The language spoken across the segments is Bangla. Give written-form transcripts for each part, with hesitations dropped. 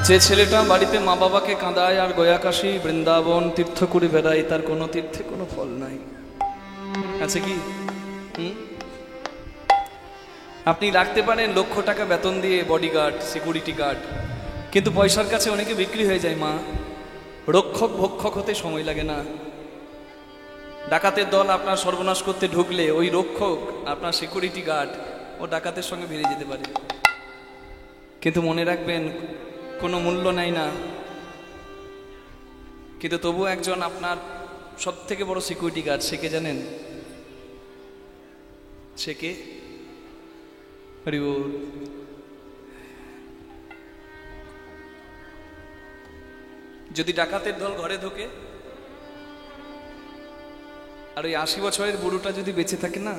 যে ছেলেটা বাড়িতে মা বাবাকে কাঁদায় আর গয়াকাশী বৃন্দাবন তীর্থ করে বেড়ায়, তার কোনো তীর্থে কোনো ফল নাই। আছে কি? আপনি রাখতে পারেন লক্ষ টাকা বেতন দিয়ে বডিগার্ড, সিকিউরিটি গার্ড, কিন্তু পয়সার কাছে অনেকে বিক্রি হয়ে যায়। মা রক্ষক ভক্ষক হতে সময় লাগে না। ডাকাতের দল আপনার সর্বনাশ করতে ঢুকলে ওই রক্ষক, আপনার সিকিউরিটি গার্ড, ও ডাকাতের সঙ্গে ভিড়ে যেতে পারে, কিন্তু মনে রাখবেন কোনো মূল্য নেয় না। কিন্তু তবু একজন আপনার সব থেকে বড় সিকিউরিটি গার্ড, সে কে জানেন? সে কে? যদি ডাকাতের দল ঘরে ঢোকে আর ওই 80 বছরের বুড়োটা যদি বেঁচে থাকে না,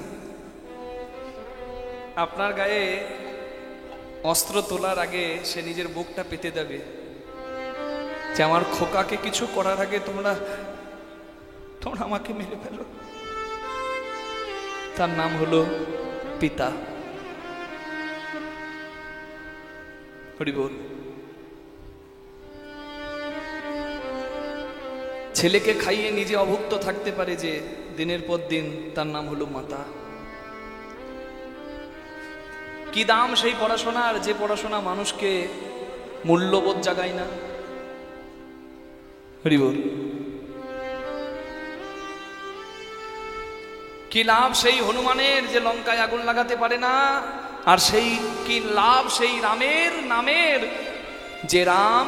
আপনার গায়ে অস্ত্র তোলার আগে সে নিজের বুকটা পেতে দেবে যে আমার খোকাকে কিছু করার আগে তোমরা আমাকে মেরে ফেলো। তার নাম হলো পিতা। হরি বল। ছেলেকে খাইয়ে নিজে অভুক্ত থাকতে পারে যে দিনের পর দিন, তার নাম হলো মাতা। কি দাম সেই পড়াশোনার, যে পড়াশোনা মানুষকে মূল্যবোধ জাগায় না। হরি বল। কি লাভ সেই হনুমানের যে লঙ্কায় আগুন লাগাতে পারে না, আর সেই কি লাভ সেই রামের নামের যে রাম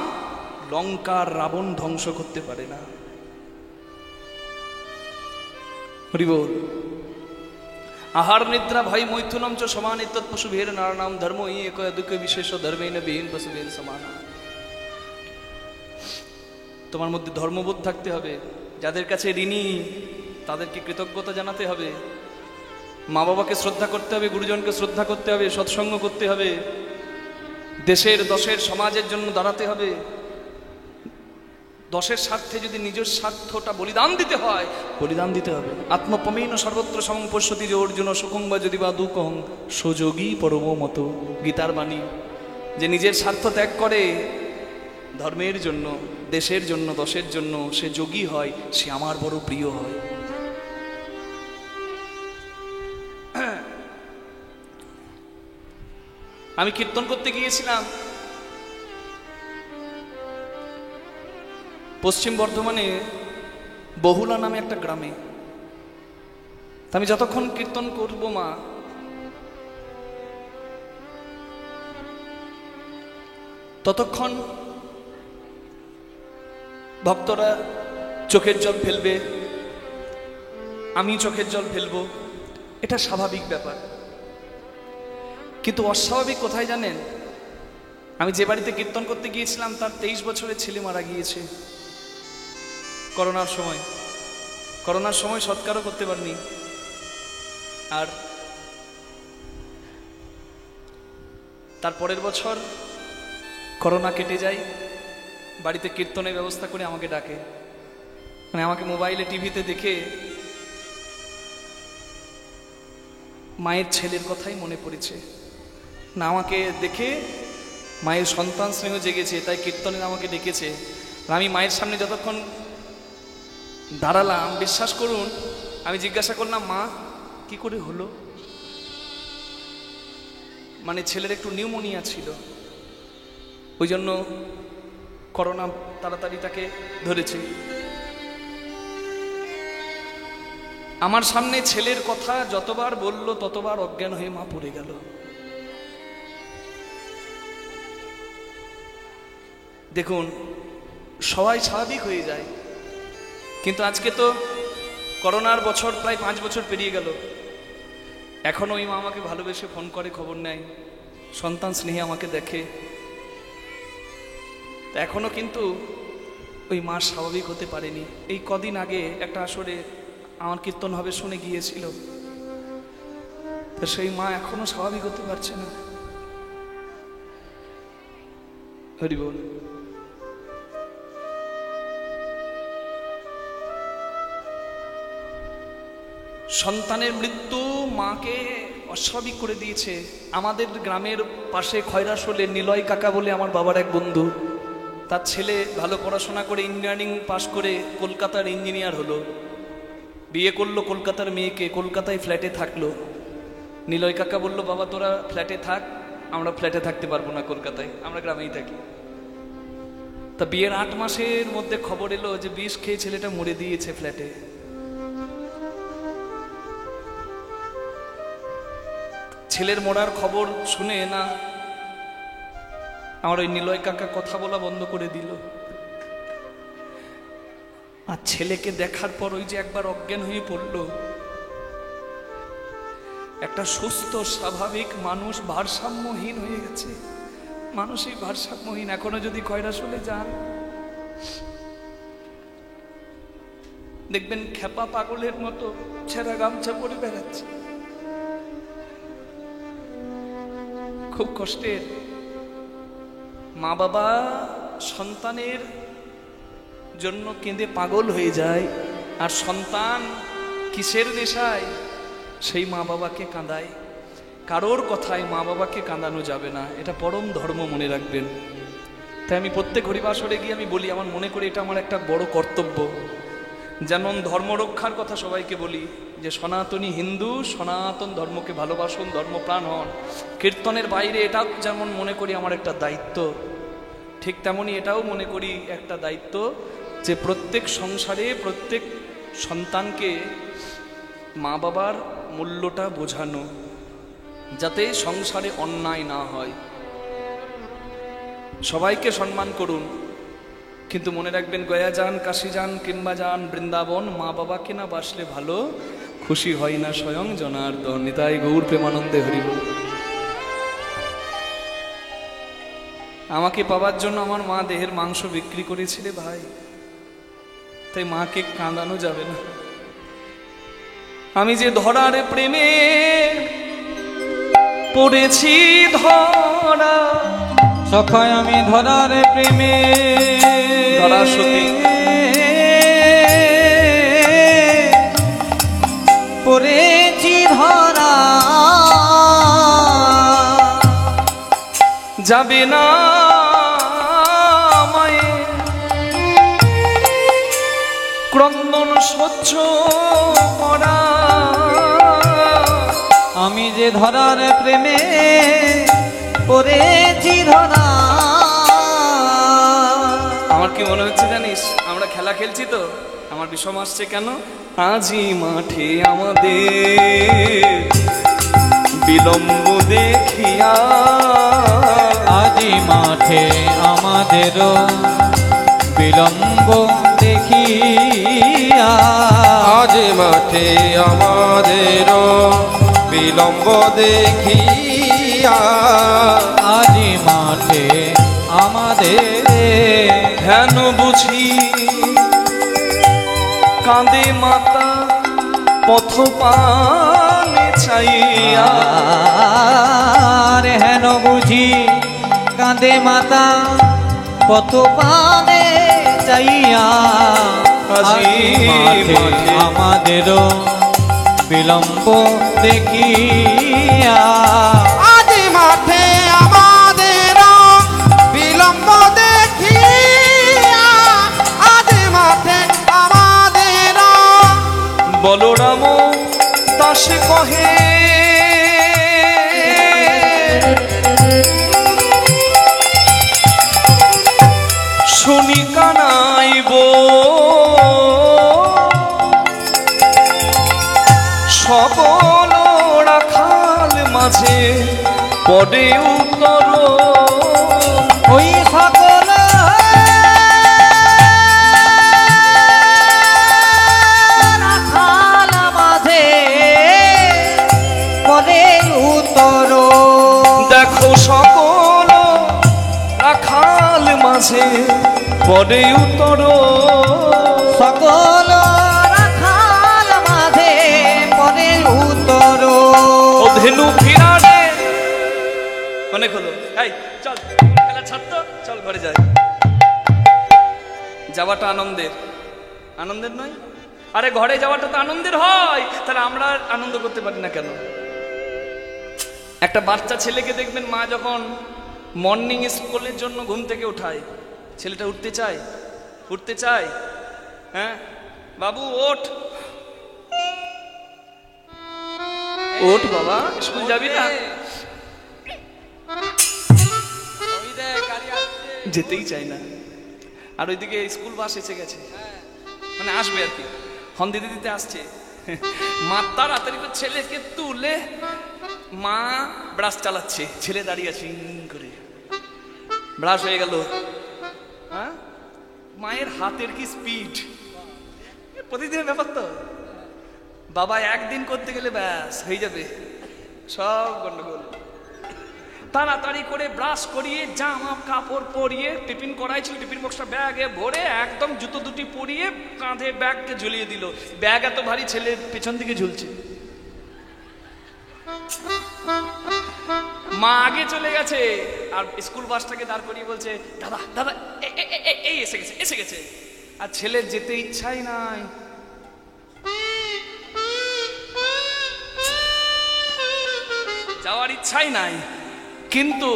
লঙ্কার রাবণ ধ্বংস করতে পারে না। হরি বল। আহার নিদ্রা ভয় মৈথুনম চ সমান ইত্তৎ পশুভের নারায়ণাম ধর্ম ই এক দুঃখ বিশেষ ধর্মেন বিহীন পশুভের সমান। তোমার মধ্যে ধর্মবোধ থাকতে হবে। যাদের কাছে ঋণী তাদেরকে কৃতজ্ঞতা জানাতে হবে। মা বাবাকে শ্রদ্ধা করতে হবে, গুরুজনকে শ্রদ্ধা করতে হবে, সৎসঙ্গ করতে হবে, দেশের দশের সমাজের জন্য দাঁড়াতে হবে। দশের স্বার্থে যদি নিজের স্বার্থটা বলিদান দিতে হয়, বলিদান দিতে হবে। আত্মপমেন সর্বত্র সমং পশ্যতি যে অর্জুন সুখং বা যদি বা দুঃখং সুযোগী পরম মত। গীতার বাণী। যে নিজের স্বার্থ ত্যাগ করে ধর্মের জন্য, দেশের জন্য, দশের জন্য, সে যোগী হয়, সে আমার বড় প্রিয় হয়। আমি কীর্তন করতে গিয়েছিলাম পশ্চিম বর্ধমানে বহুলা নামে একটা গ্রামে। আমি যতক্ষণ কীর্তন করব মা, ততক্ষণ ভক্তরা চোখের জল ফেলবে, আমি চোখের জল ফেলবো, এটা স্বাভাবিক ব্যাপার। কিন্তু অস্বাভাবিক কোথায় জানেন? আমি যে বাড়িতে কীর্তন করতে গিয়েছিলাম তার 23 বছরের ছেলে মারা গিয়েছে করোনার সময়। করোনার সময় সৎকারও করতে পারিনি। আর তার পরের বছর করোনা কেটে যায়, বাড়িতে কীর্তনের ব্যবস্থা করে আমাকে ডাকে। মানে আমাকে মোবাইলে টিভিতে দেখে মায়ের ছেলের কথাই মনে পড়েছে না। আমাকে দেখে মায়ের সন্তান স্নেহ জেগেছে, তাই কীর্তনের আমাকে ডেকেছে। আমি মায়ের সামনে যতক্ষণ দাঁড়ালাম, বিশ্বাস করুন, আমি জিজ্ঞাসা করলাম, মা কি করে হলো? মানে ছেলের একটু নিউমোনিয়া ছিল, ওই জন্য করোনা তাড়াতাড়ি তাকে ধরেছে। আমার সামনে ছেলের কথা যতবার বলল ততবার অজ্ঞান হয়ে মা পড়ে গেল। দেখুন, সবাই স্বাভাবিক হয়ে যায়, কিন্তু আজকে তো করোনার বছর প্রায় 5 বছর পেরিয়ে গেল। এখনো ওই মা আমাকে ভালোবেসে ফোন করে, খবর নেয়, সন্তান স্নেহে আমাকে দেখে। এখনো কিন্তু ওই মা স্বাভাবিক হতে পারেনি। এই কদিন আগে একটা আসরে আমার কীর্তন হবে শুনে গিয়েছিল, তো সেই মা এখনো স্বাভাবিক হতে পারছে না। হরি বল। সন্তানের মৃত্যু মাকে অস্বাভাবিক করে দিয়েছে। আমাদের গ্রামের পাশে খয়রাশোলে নিলয় কাকা বলে আমার বাবার এক বন্ধু, তার ছেলে ভালো পড়াশোনা করে ইঞ্জিনিয়ারিং পাশ করে কলকাতার ইঞ্জিনিয়ার হলো, বিয়ে করলো কলকাতার মেয়েকে, কলকাতায় ফ্ল্যাটে থাকলো। নিলয় কাকা বললো, বাবা তোরা ফ্ল্যাটে থাক, আমরা ফ্ল্যাটে থাকতে পারবো না কলকাতায়, আমরা গ্রামেই থাকি। তা বিয়ের 8 মাসের মধ্যে খবর এলো যে বিষ খেয়ে ছেলেটা মরে দিয়েছে ফ্ল্যাটে। ছেলের মরার খবর শুনে না আমার ওই নিলয় কাকা কথা বলা বন্ধ করে দিল। আর ছেলেকে দেখার পর ওই যে একবার অজ্ঞান হয়ে পড়ল, একটা সুস্থ স্বাভাবিক মানুষ ভারসাম্যহীন হয়ে গেছে, মানসিক ভারসাম্যহীন। এখনো যদি কৈলাসহলে যান দেখবেন খেপা পাগলের মতো ছেঁড়া গামছা পরে বেড়াচ্ছে, খুব কষ্টের। মা বাবা সন্তানের জন্য কেঁদে পাগল হয়ে যায়, আর সন্তান কিসের নেশায় সেই মা বাবাকে কাঁদায়। কারোর কথায় মা বাবাকে কাঁদানো যাবে না, এটা পরম ধর্ম, মনে রাখবেন। তাই আমি প্রত্যেক হরিবাসরে গিয়ে আমি বলি, আমার মনে করি এটা আমার একটা বড় কর্তব্য। যেমন ধর্ম রক্ষার কথা সবাইকে বলি যে সনাতনী হিন্দু, সনাতন ধর্মকে ভালোবাসুন, ধর্মপ্রাণ হন। কীর্তনের বাইরে এটাও যেমন মনে করি আমার একটা দায়িত্ব, ঠিক তেমনি এটাও মনে করি একটা দায়িত্ব যে প্রত্যেক সংসারে প্রত্যেক সন্তানকে মা বাবার মূল্যটা বোঝানো, যাতে সংসারে অন্যায় না হয়। সবাইকে সম্মান করুন, কিন্তু মনে রাখবেন গয়া যান, কাশী যান কিংবা যান বৃন্দাবন, মা বাবাকে না বাসলে ভালো খুশি হয় না স্বয়ং জনার্দন। নিতাই গৌর প্রেমানন্দে হরি বল। আমাকে পাবার জন্য আমার মা দেহের মাংস বিক্রি করেছিল ভাই, তাই মাকে কাঁদানো যাবে না। আমি যে ধরার প্রেমে পড়েছি ধরা, সখায় আমি ধরার প্রেমে ধরা সতী পড়েছি ধরা, যাবে না মায়ে ক্রন্দন সহ্য করা। আমি যে ধরার প্রেমে পড়েছি ধরা। আমার কি মনে হচ্ছে জানিস, আমরা খেলা খেলছি তো, আমার বিষম আসছে কেন? আজি মাঠে আমাদের বিলম্ব দেখিয়া, আজি মাঠে আমাদেরও বিলম্ব দেখিয়া, আজ মাঠে আমাদেরও বিলম্ব দেখিয়া, আজি মাঠে আমাদের হেন বুঝি কাঁদে মাতা পথ পানে চাইয়া। হেন বুঝি কাঁদে মাতা পথ পানে চাইয়া, আজি মাঠে আমাদেরও বিলম্ব দেখিয়া, আজ মাঠে আমাদেরও বিলম্ব দেখিয়া, আজ মাঠে আমাদেরও বলরাম দাসে কহে শুনি কানাইব, সকল রাখাল মাঝে পড়ে উত্তর, ওই সকল রাখাল মাঝে পড়ে উত্তর। দেখো সকল রাখাল মাঝে পড়ে উত্তর, সকল রাখাল মাঝে পড়ে উত্তর। ও ধেনু ফিরারে অনেক হলো, এই চল খেলা ছাড়তো, চল ঘরে যাই। যাওয়াটা আনন্দের, আনন্দের নয়? আরে ঘরে যাওয়াটা তো আনন্দের হয়, তাহলে আমরা আনন্দ করতে পারি না কেন? একটা বাচ্চা ছেলেকে দেখবেন মা যখন মর্নিং স্কুলের জন্য ঘুম থেকে ওঠায়, ছেলেটা উঠতে চায়, উঠতে চায়। হ্যাঁ বাবু ওঠ, ওঠ বাবা, স্কুল যাবি না? যেতেই চাই না। আর ওইদিকে স্কুল বাস এসে গেছে, মানে আসবে আর কি, হর্ন দিতে দিতে আসছে। মা তাড়াতাড়ি করে ছেলেকে তুলে, মা ব্রাশ চালাচ্ছে, ছেলে দাঁড়িয়ে আছে করে, ব্রাশ হয়ে গেল। হ্যাঁ মায়ের হাতের কি স্পিড, প্রতিদিনের ব্যাপার তো। বাবা একদিন করতে গেলে ব্যাস হয়ে যাবে সব গন্ডগোল। তাড়াতাড়ি করে ব্রাশ করিয়ে, জামা কাপড় পরিয়ে, টিফিন করাইছিল, টিফিন বক্সটা ব্যাগে ভরে একদম জুতো দুটি পরিয়ে কাঁধে ব্যাগকে ঝুলিয়ে দিল। ব্যাগ এত ভারী, ছেলে পেছন দিকে ঝুলছে। মা আগে চলে গেছে, আর স্কুল বাসটাকে দাঁড় করিয়ে বলছে, দাদা দাদা এই এসে গেছে, এসে গেছে। আর ছেলের যেতে ইচ্ছাই নাই। যাওয়ার ইচ্ছাই নাই। কিন্তু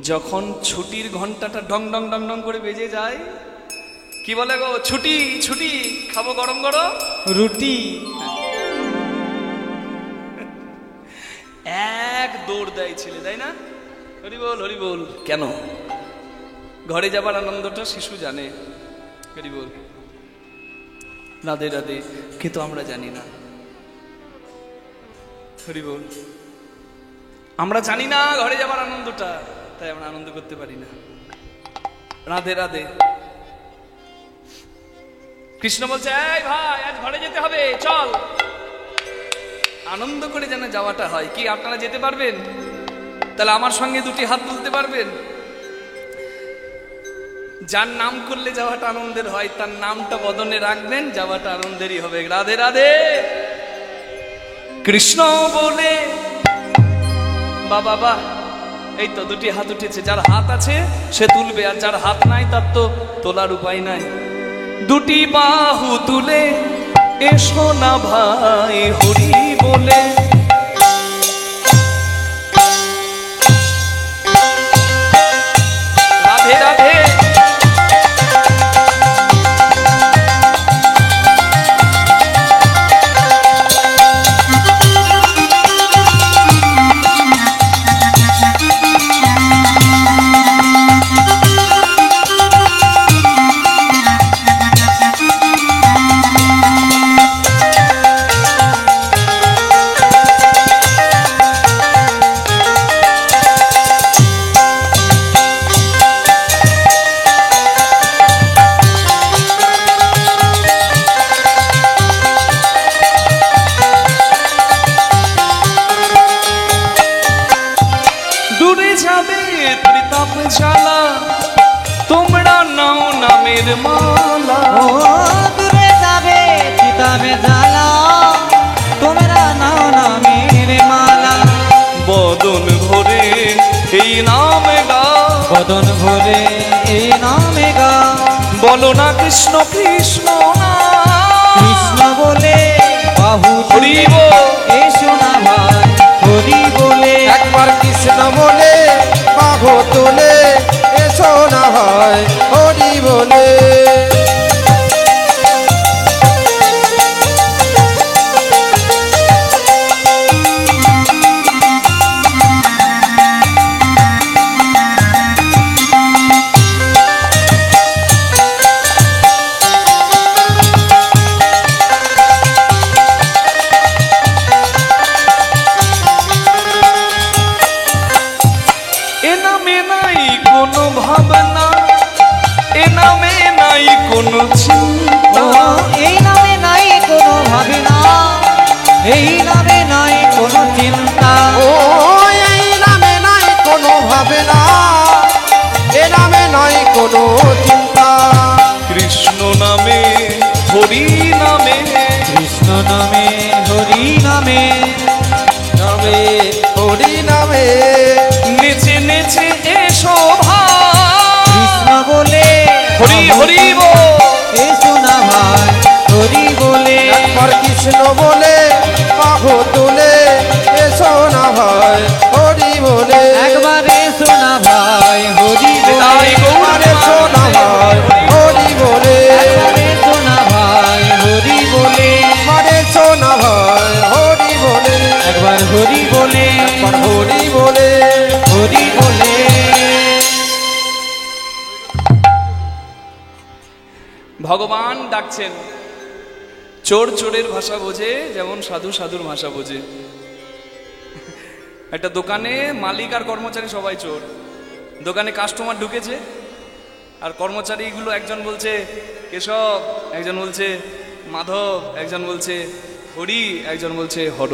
যখন ছুটির ঘন্টাটা ডং ডং ডং ডং করে বেজে যায়, কি বলে গো, ছুটি ছুটি, খাবো গরম গরম রুটি, এক দৌড় দেয় ছেলে, তাই না? হরি বল হরি বল। কেন? ঘরে যাবার আনন্দটা শিশু জানে। হরি বল, রাধে রাধে। কিন্তু আমরা জানি না। হরি বল, আমরা জানি না ঘরে যাবার আনন্দটা, তাই আমরা আনন্দ করতে পারি না। রাধে রাধে। কৃষ্ণ বলছে, এই ভাই আজ ঘরে যেতে হবে, চল। আনন্দ করে যেন যাওয়াটা হয়। কি আপনারা যেতে পারবেন? তাহলে আমার সঙ্গে দুটি হাত তুলতে পারবেন? যার নাম করলে যাওয়াটা আনন্দের হয়, তার নামটা বদনে রাখবেন, যাওয়াটা আনন্দেরই হবে। রাধে রাধে। কৃষ্ণ বলে বাবা বাহ, এই তো দুটি হাত উঠেছে। যার হাত আছে সে তুলবে, আর যার হাত নাই তার তো তোলার উপায় নাই। দুটি বাহু তুলে এসো না ভাই হরি বলে। রাধে রাধে। তোমরা নাও নামের মালা। ও দূরে যাবে চিতাবে জ্বালা, তোমরা নাও নামের মালা। বদন ভরে এই নামে গা, বদন ভরে এই নামে গা। বলো না কৃষ্ণ কৃষ্ণ না, কৃষ্ণ বলে বাহু হরি বল। এসো না ভাই হরি বলে। একবার কৃষ্ণ বলে বাহু তুলে এসো না ভাই হরি বলে। এ নামে নাই কোনো ভাবনা, এ নামে নাই কোনো চিন্তা। এই নামে নাই কোনো ভাবনা, এই নামে নাই কোনো চিন্তা। ও এই নামে নাই কোনো ভাবনা, এ নামে নাই কোনো চিন্তা। কৃষ্ণ নামে হরি নামে, কৃষ্ণ নামে হরি নামে, নামে হরি নামে নেচে নেচে এসো ভাই। কৃষ্ণ বলে হরি হরি বল। এসো না ভাই হরি বলে। একবার কৃষ্ণ বলে বাহু তুলে এসো না ভাই হরি বলে। একবার এসো না ভাই হরি বলে। তাই গৌর এসো ভগবান ডাকছেন। চোর চোরের ভাষা বোঝে, যেমন সাধু সাধুর ভাষা বোঝে। একটা দোকানে মালিক আর কর্মচারী সবাই চোর। দোকানে কাস্টমার ঢুকেছে, আর কর্মচারীগুলো একজন বলছে কেশব, একজন বলছে মাধব, একজন বলছে হরি, একজন বলছে হর।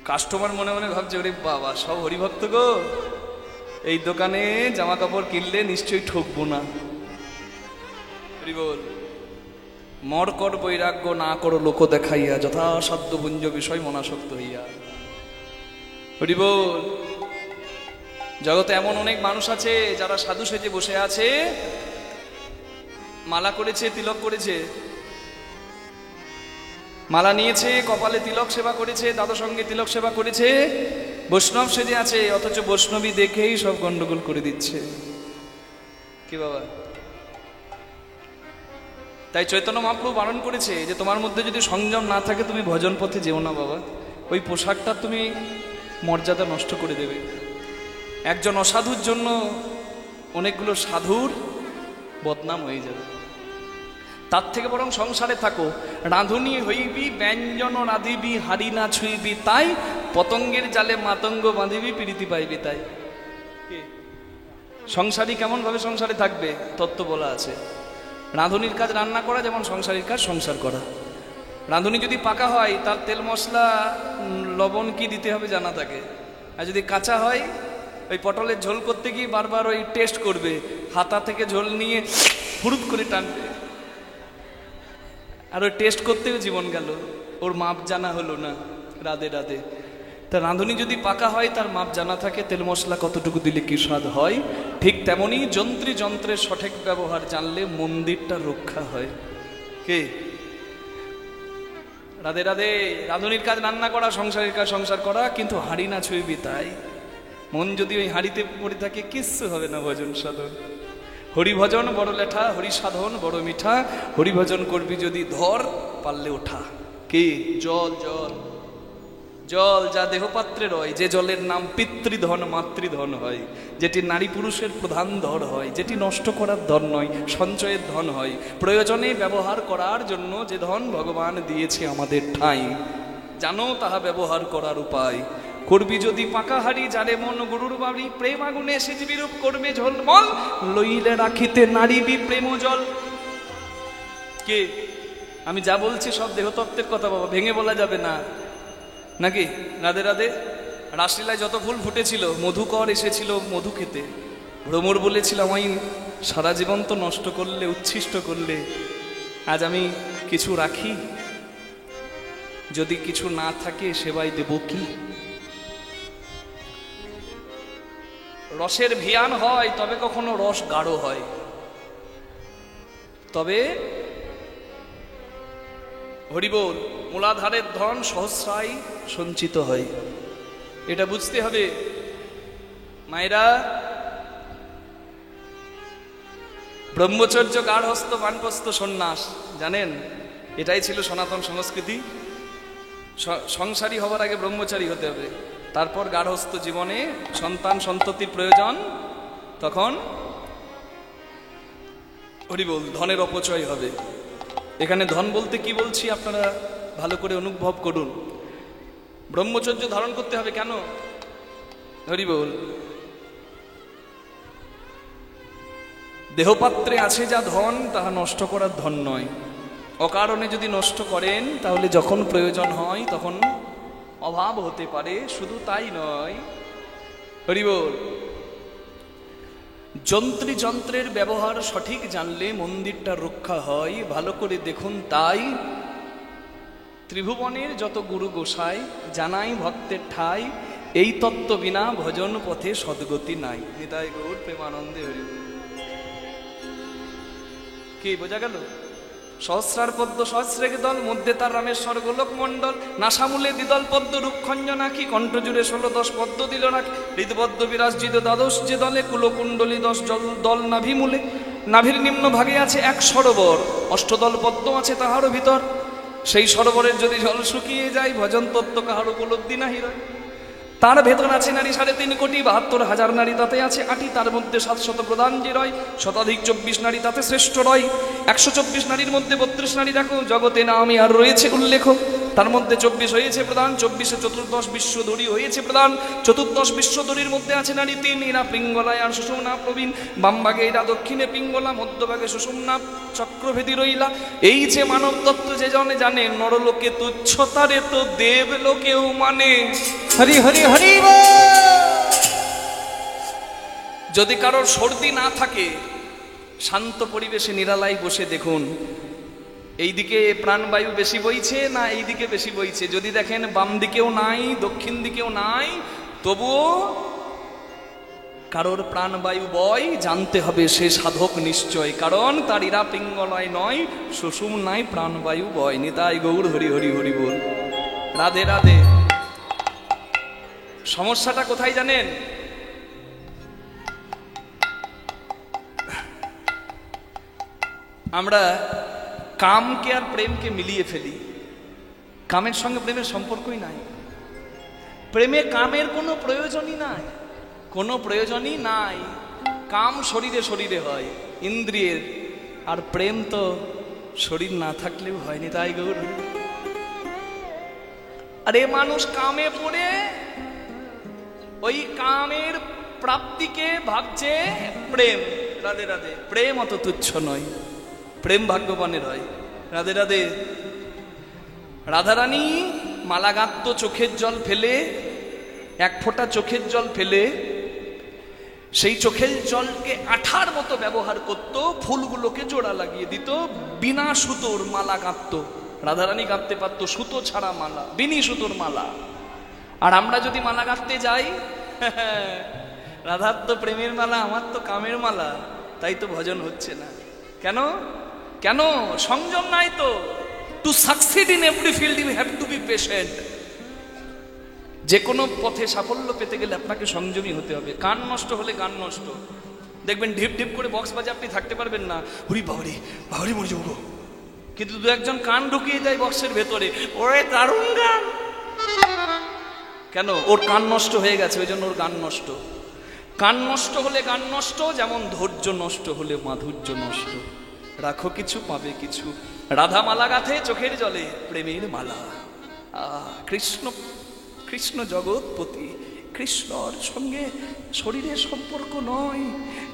কাস্টমার মনে মনে ভাবছে, ওরে বাবা, সব হরিভক্ত গো, এই দোকানে জামা কাপড় কিনলে নিশ্চয়ই ঠকবো না। হরি বল। মর কর বৈরাগ্য না করো লোক দেখাইয়া, যথাসাধ্য পুঞ্জ বিষয় মনাসক্ত হইয়া। হরি বল। জগতে এমন অনেক মানুষ আছে যারা সাধু সেজে বসে আছে, মালা করেছে, তিলক করেছে, মালা নিয়েছে, কপালে তিলক সেবা করেছে, দাদা সঙ্গে তিলক সেবা করেছে, বৈষ্ণব সেজে আছে, অথচ বৈষ্ণবী দেখেই সব গন্ডগোল করে দিচ্ছে। কি বাবা? তাই চৈতন্য মহাপ্রভু বারণ করেছে যে তোমার মধ্যে যদি সংযম না থাকে তুমি ভজন পথে যেও না বাবা। ওই পোশাকটা তুমি মর্যাদা নষ্ট করে দেবে। একজন অসাধুর জন্য অনেকগুলো সাধুর বদনাম হয়ে যাবে। তার থেকে বরং সংসারে থাকো। রাঁধুনি হইবি, ব্যঞ্জন রাঁধিবি, হাড়ি না ছুঁইবি, তাই পতঙ্গের জালে মাতঙ্গ বাঁধিবি, প্রীতি পাইবি তাই। সংসারী কেমন ভাবে সংসারে থাকবে তত্ত্ব বলা আছে। রাঁধুনির কাজ রান্না করা, যেমন সংসারের কাজ সংসার করা। রাঁধুনি যদি পাকা হয় তার তেল মশলা লবণ কি দিতে হবে জানা থাকে, আর যদি কাঁচা হয় ওই পটলের ঝোল করতে গিয়ে বারবার ওই টেস্ট করবে, হাতা থেকে ঝোল নিয়ে ফুরুত করে টানবে, আর ওই টেস্ট করতেও জীবন গেল, ওর মাপ জানা হলো না। রাধে রাধে। তা রাঁধুনি যদি পাকা হয়, তার মাপ জানা থাকে, তেল মশলা কতটুকু দিলে কি স্বাদ হয়। ঠিক তেমনি যন্ত্রী যন্ত্রের সঠিক ব্যবহার জানলে মন্দিরটা রক্ষা হয়। কে? রাধে রাধে। রাঁধুনির কাজ রান্না করা, সংসারের কাজ সংসার করা, কিন্তু হাঁড়ি না ছুঁইবি তাই। মন যদি ওই হাঁড়িতে পড়ে থাকে কিচ্ছু হবে না ভজন সাধন। হরিভজন বড় লেঠা, হরি সাধন বড় মিঠা। হরিভজন করবি যদি ধর, পারলে ওঠা। কি? জল জল জল, যা দেহপাত্রে রয়, যে জলের নাম পিতৃধন মাতৃধন হয়, যেটি নারী পুরুষের প্রধান ধন হয়, যেটি নষ্ট করার ধন নয়, সঞ্চয়ের ধন হয়, প্রয়োজনে ব্যবহার করার জন্য যে ধন ভগবান দিয়েছে আমাদের ঠাঁই, জানো তাহা ব্যবহার করার উপায়। করবি যদি পাকা হাড়ি, যারে মন গুরুর বাড়ি, প্রেম আগুনে সিজবি রূপ করবে ঝলমল, লইলে রাখিতে নারীবি প্রেম জল। কে? আমি যা বলছি সব দেহতত্ত্বের কথা বাবা, ভেঙে বলা যাবে না, নাকি? রাধে রাধে। রাসলীলায় যত ফুল ফুটেছিল, মধুকর এসেছিল মধু খেতে। ভ্রমর বলেছিল, আমায় সারা জীবন তো নষ্ট করলে, উচ্ছিষ্ট করলে, আজ আমি কিছু রাখি, যদি কিছু না থাকে সেবাই দেব কি? রসের ভিয়ান হয় তবে কখনো রস গাঢ় হয়, তবে হরিবোল মূলাধারের ধন সহস্রায় সঞ্চিত হয়। এটা বুঝতে হবে মায়েরা। ব্রহ্মচর্য, গার্হস্থ, বানপ্রস্থ, সন্ন্যাস, জানেন এটাই ছিল সনাতন সংস্কৃতি। সংসারী হবার আগে ব্রহ্মচারী হতে হবে, তারপর গার্হস্থ জীবনে সন্তান সন্ততির প্রয়োজন, তখন হরিবোল ধনের অপচয় হবে। এখানে ধন বলতে কি বলছি আপনারা ভালো করে অনুভব করুন। ব্রহ্মচর্য ধারণ করতে হবে কেন? হরিবোল। দেহপাত্রে আছে যা ধন, তাহা নষ্ট করার ধন নয়। অকারণে যদি নষ্ট করেন তাহলে যখন প্রয়োজন হয় তখন অভাব হতে পারে। শুধু তাই নয়, হরিবোল, যন্ত্রী যন্ত্রের ব্যবহার সঠিক জানলে মন্দিরটা রক্ষা হয়। ভালো করে দেখুন, তাই ত্রিভুবনের যত গুরু গোসাই জানাই ভক্তের ঠাই, এই তত্ত্ব বিনা ভজন পথে সদ্গতি নাই। নিতাই গৌর প্রেমানন্দে হরি। কি বোঝা গেল? সহস্রার পদ্ম সহস্রেক দল, মধ্যে তার রামেশ্বর গোলক মণ্ডল, নাসামূলে দ্বিদল পদ্ম রূপখঞ্জ নাকি, কণ্ঠজুড়ে 16-10 পদ্ম দিল নাকি, হৃদপদ্ম বিরাজিত দ্বাদশ যে দলে, কুলকুণ্ডলী 10 দল নাভিমূলে, নাভির নিম্ন ভাগে আছে এক সরোবর, অষ্টদল পদ্ম আছে তাহারও ভিতর, সেই সরোবরের যদি জল শুকিয়ে যায় ভজন তত্ত্ব কাহার উপলব্ধি নাহি রয়। তার ভেতর আছে নারী 3.5 কোটি 72,000 নারী, তাতে আছে 8টি, তার মধ্যে 700 প্রধান যে রয়, শতাধিক 24 নারী তাতে শ্রেষ্ঠ রয়। 124 নারীর মধ্যে 32 নারী দেখো জগতে নামে আর রয়েছে উল্লেখ, তার মধ্যে 24 হয়েছে প্রধান, 24-এ চতুর্দশ বিশ্বধরী হয়েছে প্রধান। চতুর্দশ বিশ্বধরীর মধ্যে আছে নারী 3, এরা পিঙ্গলায় আর সুষুম্না প্রবীণ, বামভাগে এরা দক্ষিণে পিঙ্গলা, মধ্যভাগে সুষুম্না চক্রভেদী রইলা। এই যে মানব তত্ত্ব যে জনে জানে, নরলোকে তুচ্ছ তারে তো দেবলোকেও মানে। হরি হরি হরি যদি কারোর সর্দি না থাকে, শান্ত পরিবেশে নিরালায় বসে দেখুন এইদিকে প্রাণবায়ু বেশি বইছে না এইদিকে বেশি বইছে। যদি দেখেন বাম দিকেও নাই দক্ষিণ দিকেও নাই, তবুও কারোর প্রাণবায়ু বয়, জানতে হবে সে সাধক নিশ্চয়, কারণ তার ইরা পিঙ্গলয় নয়, সুষুম্নায় প্রাণবায়ু বয়। নিতাই গৌর হরি হরি হরি বল। রাধে রাধে। সমস্যাটা কোথায় জানেন? আমরা কামকে আর প্রেমকে মিলিয়ে ফেলি। কামের সঙ্গে প্রেমের সম্পর্কই নাই। প্রেমে কামের কোনো প্রয়োজনই নাই, কোনো প্রয়োজনই নাই। কাম শরীরে শরীরে হয়, ইন্দ্রিয়ের, আর প্রেম তো শরীর না থাকলেও হয়নি। তাই গৌর। আরে মানুষ কামে পড়ে ওই কামের প্রাপ্তিকে ভাবছে প্রেম। রাধে রাধে। প্রেম অত তুচ্ছ নয়, প্রেম ভাগ্যবানের হয়। রাধে রাধে। রাধারানী মালা গাঁথত চোখের জল ফেলে, 1 ফোঁটা চোখের জল ফেলে সেই চোখের জলকে আঠার মতো ব্যবহার করত, ফুলগুলোকে জোড়া লাগিয়ে দিত, বিনা সুতোর মালা গাঁথত। রাধারানী গাঁথতে পারত সুতো ছাড়া মালা, বিনি সুতোর মালা। আর আমরা যদি মালা গাঁথতে যাই, রাধার তো প্রেমের মালা, আমার তো কামের মালা, তাই তো ভজন হচ্ছে না। কেন? কেন? সংযম নাই তো। To succeed in every field you have to be patient. যে কোনো পথে সাফল্য পেতে গেলে আপনাকে সংযমী হতে হবে। কান নষ্ট হলে গান নষ্ট। দেখবেন ঢিপ ঢিপ করে বক্স বাজে আপনি থাকতে পারবেন না, হুরি বাবরি বাবরি মরে যাবো। কিন্তু 2-1 কান ঢুকিয়ে দেয় বক্সের ভেতরে, ওরে দারুণ গান। কেন? ওর কান নষ্ট হয়ে গেছে, ওই জন্য ওর গান নষ্ট। কান নষ্ট হলে গান নষ্ট, যেমন ধৈর্য নষ্ট হলে মাধুর্য নষ্ট। রাখো কিছু পাবে কিছু। রাধা মালা গাঁথে চোখের জলে, প্রেমের মালা। কৃষ্ণ কৃষ্ণ জগৎপতি, কৃষ্ণর সঙ্গে শরীরের সম্পর্ক নয়,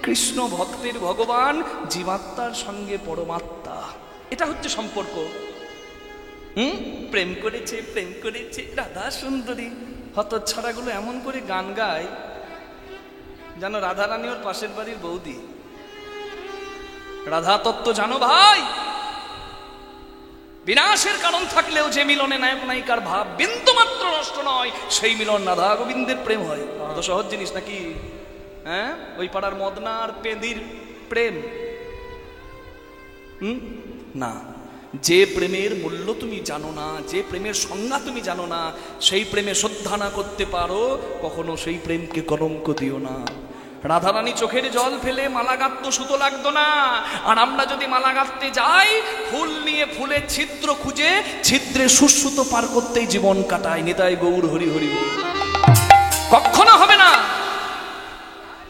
কৃষ্ণ ভক্তের ভগবান, জীবাত্মার সঙ্গে পরমাত্মা। এটা হচ্ছে সম্পর্ক। প্রেম করেছে প্রেম করেছে রাধা সুন্দরী। হতচ্ছাড়াগুলো এমন করে গান গায় যেন রাধারানী ওর পাশের বাড়ির বৌদি। রাধা তত্ত্ব জানো ভাই? বিনাশের কারণ থাকলেও যে মিলনে নায়ক নায়িকার ভাব বিন্দু মাত্র নষ্ট নয়, সেই মিলন রাধা গোবিন্দের প্রেম হয়। অত সহজ জিনিস নাকি? হ্যাঁ, ওই পাড়ার মদনা আর পেদির প্রেম না। যে প্রেমের মূল্য তুমি জানো না, যে প্রেমের সংজ্ঞা তুমি জানো না, সেই প্রেমে শ্রদ্ধা না করতে পারো, কখনো সেই প্রেমকে কলঙ্ক দিও না। রাধারানী চোখের জল ফেলে মালা গাঁথত, সুতো লাগতো না। আর আমরা যদি মালা গাঁথতে যাই, ফুল নিয়ে ফুলের ছিদ্র খুঁজে ছিদ্রে সুসুতো পার করতেই জীবন কাটায়। নিতাই গৌর হরি হরি। কখনো হবে না।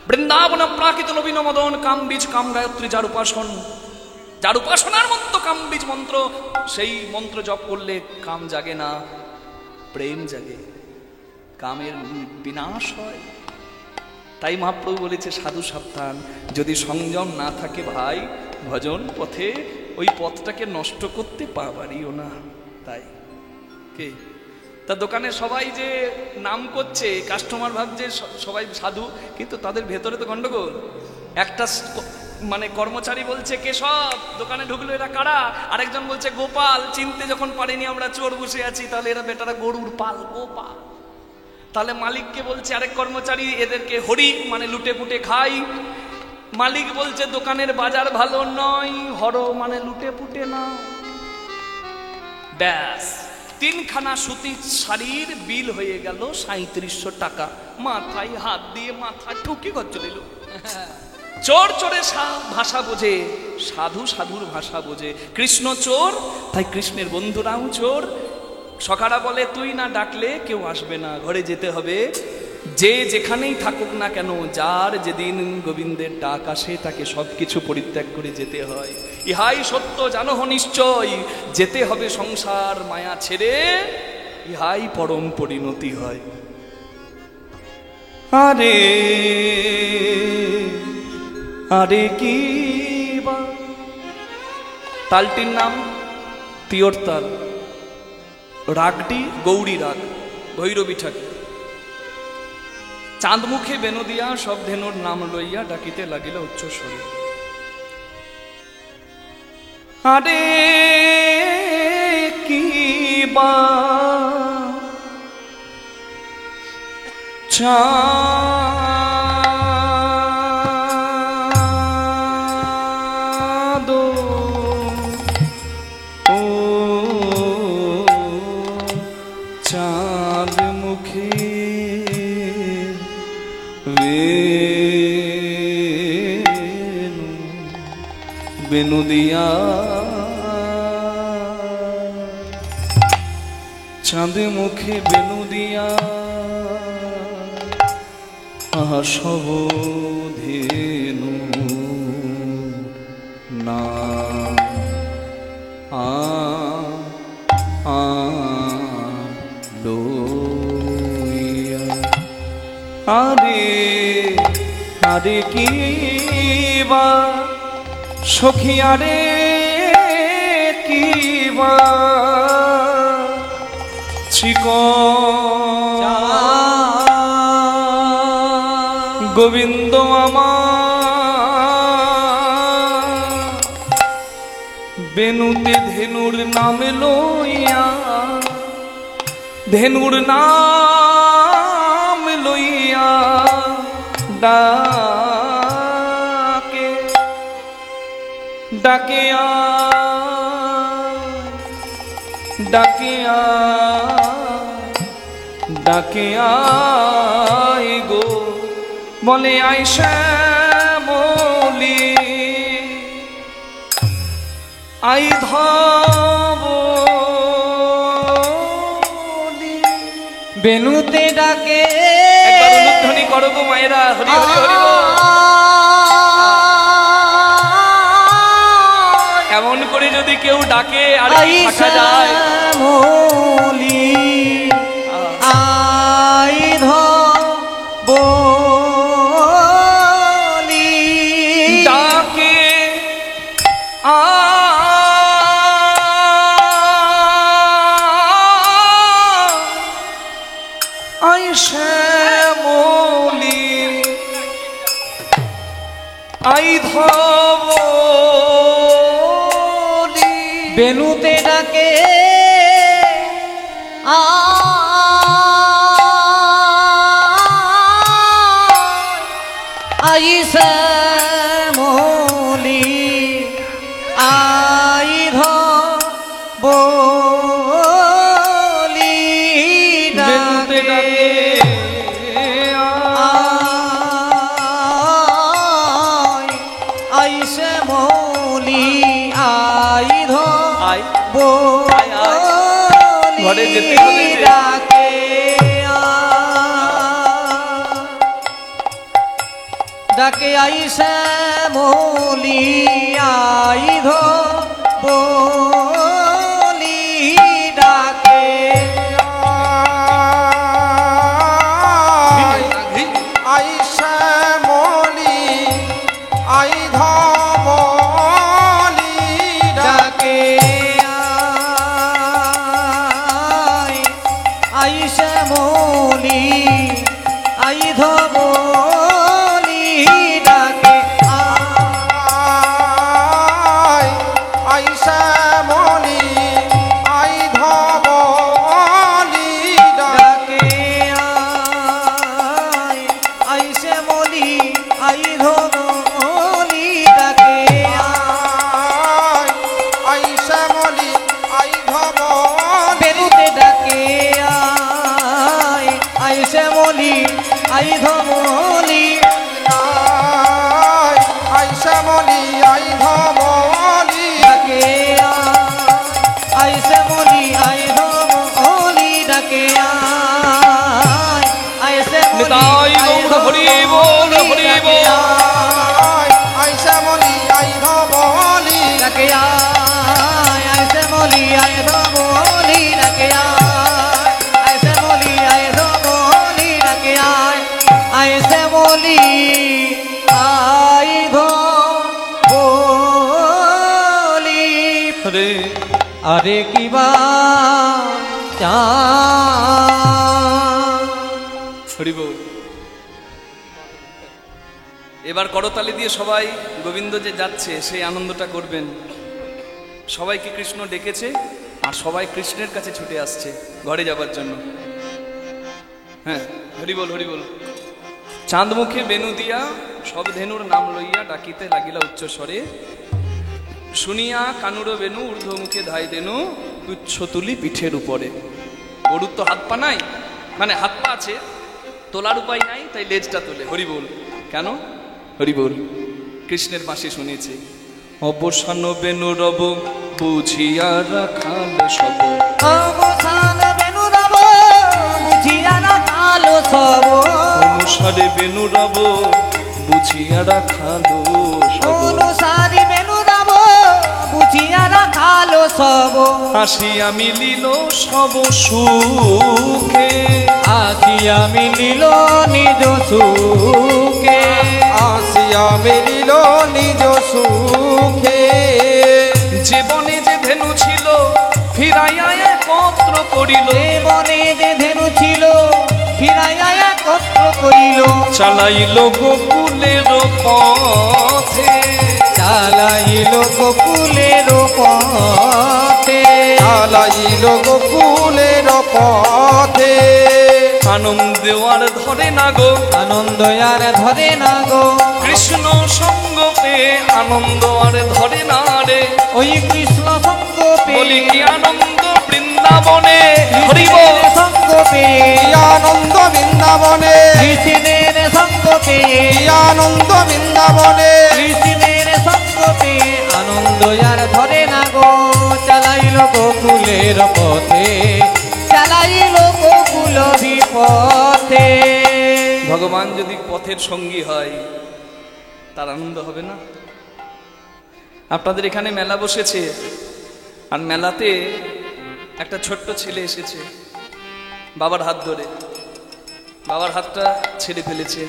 বৃন্দাবন প্রাকৃত নবীন মদন কাম বীজ কাম গায়ত্রী, যার উপাসন, যার উপাসনার মতো কাম বীজ মন্ত্র, সেই মন্ত্র জপ করলে কাম জাগে না, প্রেম জাগে, কামের বিনাশ হয়। তাই মহাপ্রভু বলেছে সাধু সাবধান, যদি সংযম না থাকে ভাই ভজন পথে, ওই পথটাকে নষ্ট করতে পারিও না। তাই কে তা দোকানে সবাই যে নাম করছে, কাস্টমার ভাবছে সবাই সাধু, কিন্তু তাদের ভেতরে তো গন্ডগোল। একটা মানে কর্মচারী বলছে কেশব, দোকানে ঢুকলো এরা কারা? আরেকজন বলছে গোপাল, চিনতে যখন পারিনি আমরা চোর বসে আছি, তাহলে এরা বেটারা গরুর পাল, গোপাল। তাহলে মালিককে বলছে আরেক কর্মচারী, এদেরকে হরি মানে লুটে পুটে খাই। মালিক বলছে দোকানের বাজার ভালো নয়, হর মানে লুটে পুটে না। ব্যাস 3খানা সুতির শাড়ির বিল হয়ে গেল 3700 টাকা। মাথায় হাত দিয়ে মাথা ঠুকি ঘর চলিল। চোর চোরের ভাষা বোঝে, সাধু সাধুর ভাষা বোঝে। কৃষ্ণ চোর, তাই কৃষ্ণের বন্ধুরাও চোর। সখারা বলে তুই না ডাকলে কেউ আসবে না, ঘরে যেতে হবে। যে যেখানেই থাকুক না কেন, যার যেদিন গোবিন্দের ডাক আসে তাকে সবকিছু পরিত্যাগ করে যেতে হয়। ইহাই সত্য জানো নিশ্চয়, যেতে হবে সংসার মায়া ছেড়ে, ইহাই পরম পরিণতি হয়। আরে আরে কি বা, তালটির নাম তিওর তাল, রাগটি গৌরী রাগ, ভৈরবী ঠাকুর। চাঁদ মুখে বেনু দিয়া সব ধেনুর নাম লইয়া ডাকিতে লাগিল উচ্চ স্বরে। আরে কি বা চাঁদ ও চাঁদ মুখে বেনু দিয়া, চাঁদ মুখে বেনু দিয়া সব ধেনু না লইয়া। আরে আরে কি বা সখী, আরে কি বা ছিক গোবিন্দ আমার, বেনুতে ধেনুর নাম লইয়া, ধেনুর নাম লইয়া ডাকে ডাকে ডাকে ডাকে আয় গো, বলে আয় শ্যামলি, আই ধবলি। বেনুতে ডাকে, একবার অনুধ্বনি করো গো মায়েরা, হরি হরি হরি বল। এমন করে যদি কেউ ডাকে আর থাকা যায়, মলি আই ধবলি ডাকে আয় শ্যামলি, আই ধবলি। বেনুতে ডাকে আই শ্যামলি, আই ধবলি বেনুতে ডাকে আই শ্যামলি, আই আয় ধবলি ঘরে যেতে হবে যে। ডাকে ডাকে আই শ্যামলি, আই ধবলি ডাকে আই শ্যামলি, আই ধবলি ডাকে আই শ্যামলি, আই ধবলি ডাকে আই শ্যামলি, আই ধবলি ডাকে আই শ্যামলি, আই ধবলি ডাকে আই শ্যামলি, আই ধবলি বেনুতে ডাকে আই শ্যামলি, আই ধবলি আই শ্যামলি, আই ধবলি ডাকে আই শ্যামলি, আই ধবলি নিতাই গৌর হরি বল হরি বল। আই শ্যামলী আই ধবলি ডাকে আয় শ্যামলী আয় ধবলি ডাকে আয় শ্যামলী আয় ধবলি ডাকে আয় শ্যামলী আয় ধবলি। হরে আরে কিবা চা হরি বল। এবার করতালি দিয়ে সবাই গোবিন্দ যে যাচ্ছে সেই আনন্দটা করবেন। সবাইকে কৃষ্ণ ডেকেছে আর সবাই কৃষ্ণের কাছে ছুটে আসছে ঘরে যাবার জন্য। হ্যাঁ হরি বল হরি বল। চাঁদ মুখে বেনু দিয়া সব ধেনুর নাম লইয়া ডাকিতে লাগিলা উচ্চ স্বরে, শুনিয়া কানুর বেনু ঊর্ধ্ব মুখে ধাই দেনু তুচ্ছ তুলি পিঠের উপরে। গরুর তো হাত পা নাই, মানে হাত পা আছে, তোলার উপায় নাই, তাই লেজটা তোলে। হরি বল। কেন? হরি বল। কৃষ্ণের পাশে শুনেছে অবসান বেনু রব বুঝিয়া রাখাল সব, অবসান বেনু রব বুঝিয়া রাখাল সব, অনুসারে বেনু রব বুঝিয়া রাখাল সব, অনুসারী বেনু রব বুঝিয়া রাখাল সব। আসিয়া মিলিল সব সুখে, আসিয়া মিলিল নিজ সুখে, আসিয়া মিলিল নিজ সুখে। যে বনে যে ধেনু ছিল ফিরাইয়া একত্র করিল, বনে যে ধেনু ছিল ফিরাইয়া একত্র করিল, চালাইল গোকুলের পথে, চালাইল গোকুলের পথে, চালাইল গোকুলের পথে। আনন্দ আর ধরে না গো, আনন্দ আর ধরে না গো, কৃষ্ণ সঙ্গ পেয়ে আনন্দ আর ধরে না রে। ওই কৃষ্ণ সঙ্গ বলি পেয়ে, কি আনন্দ বৃন্দাবনে। হরি বল। কৃষ্ণের সঙ্গ পেয়ে, কি আনন্দ বৃন্দাবনে, কৃষ্ণের সঙ্গ পেয়ে, কি আনন্দ বৃন্দাবনে। কৃষ্ণের সঙ্গ পেয়ে আনন্দ আর ধরে না গো, চালাইল গোকুলের পথে, চালাইল গোকুল বিপথে। ভগবান যদি পথের সঙ্গী হয় তার আনন্দ হবে না? আপনাদের এখানে মেলা বসেছে, আর মেলাতে একটা ছোট্ট ছেলে এসেছে বাবার হাত ধরে, বাবার হাতটা ছেড়ে ফেলেছে,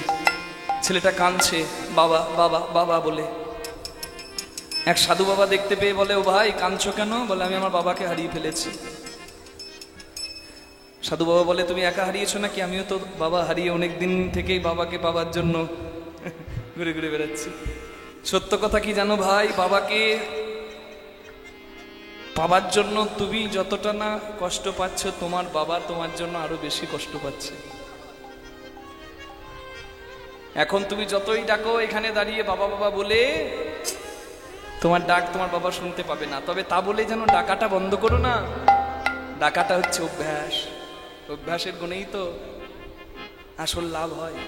ছেলেটা কাঁদছে বাবা বাবা বাবা বলে। এক সাধু বাবা দেখতে পেয়ে বলে, ও ভাই কাঁদছো কেন? বলে আমি আমার বাবাকে হারিয়ে ফেলেছি। সাধু বাবা বলে, তুমি একা হারিয়েছো নাকি? আমিও তো বাবা হারিয়ে অনেক দিন থেকেই বাবাকে পাবার জন্য ঘুরে ঘুরে বেড়াচ্ছি। সত্য কথা কি জানো ভাই, বাবাকে পাবার জন্য তুমি যতটা না কষ্ট পাচ্ছ, তোমার বাবা তোমার জন্য আরো বেশি কষ্ট পাচ্ছে। এখন তুমি যতই ডাকো এখানে দাঁড়িয়ে বাবা বাবা বলে, তোমার ডাক তোমার বাবা শুনতে পাবে না। তবে তা বলে যেন ডাকাটা বন্ধ করো না। ডাকাটা হচ্ছে অভ্যাস, অভ্যাসের গুণেই তো আসল লাভ হয়।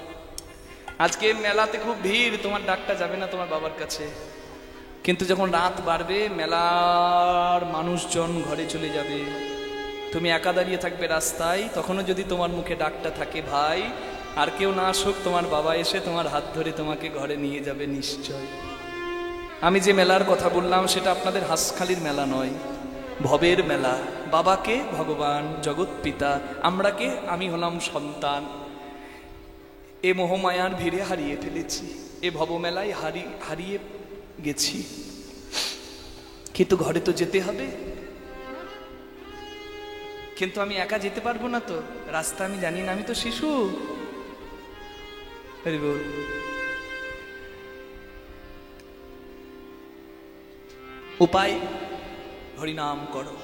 আজকে মেলাতে খুব ভিড়, তোমার ডাকটা যাবে না তোমার বাবার কাছে, কিন্তু যখন রাত বাড়বে মেলার মানুষজন ঘরে চলে যাবে, তুমি একা দাঁড়িয়ে থাকবে রাস্তায়, তখনও যদি তোমার মুখে ডাকটা থাকে ভাই আর কেউ না আসুক, তোমার বাবা এসে তোমার হাত ধরে তোমাকে ঘরে নিয়ে যাবে নিশ্চয়। আমি যে মেলার কথা বললাম সেটা আপনাদের হাঁসখালির মেলা নয়, ভবের মেলা। বাবাকে ভগবান জগৎ পিতা, আমরা কে? আমি হলাম সন্তান। এ মোহমায়ার ভিড়ে হারিয়ে ফেলেছি, এ ভবমেলায় হারিয়ে গেছি, কিন্তু ঘরে তো যেতে হবে। কিন্তু আমি একা যেতে পারবো না তো, রাস্তা আমি জানি না, আমি তো শিশু। হরি বল। উপায় হরিনাম করো।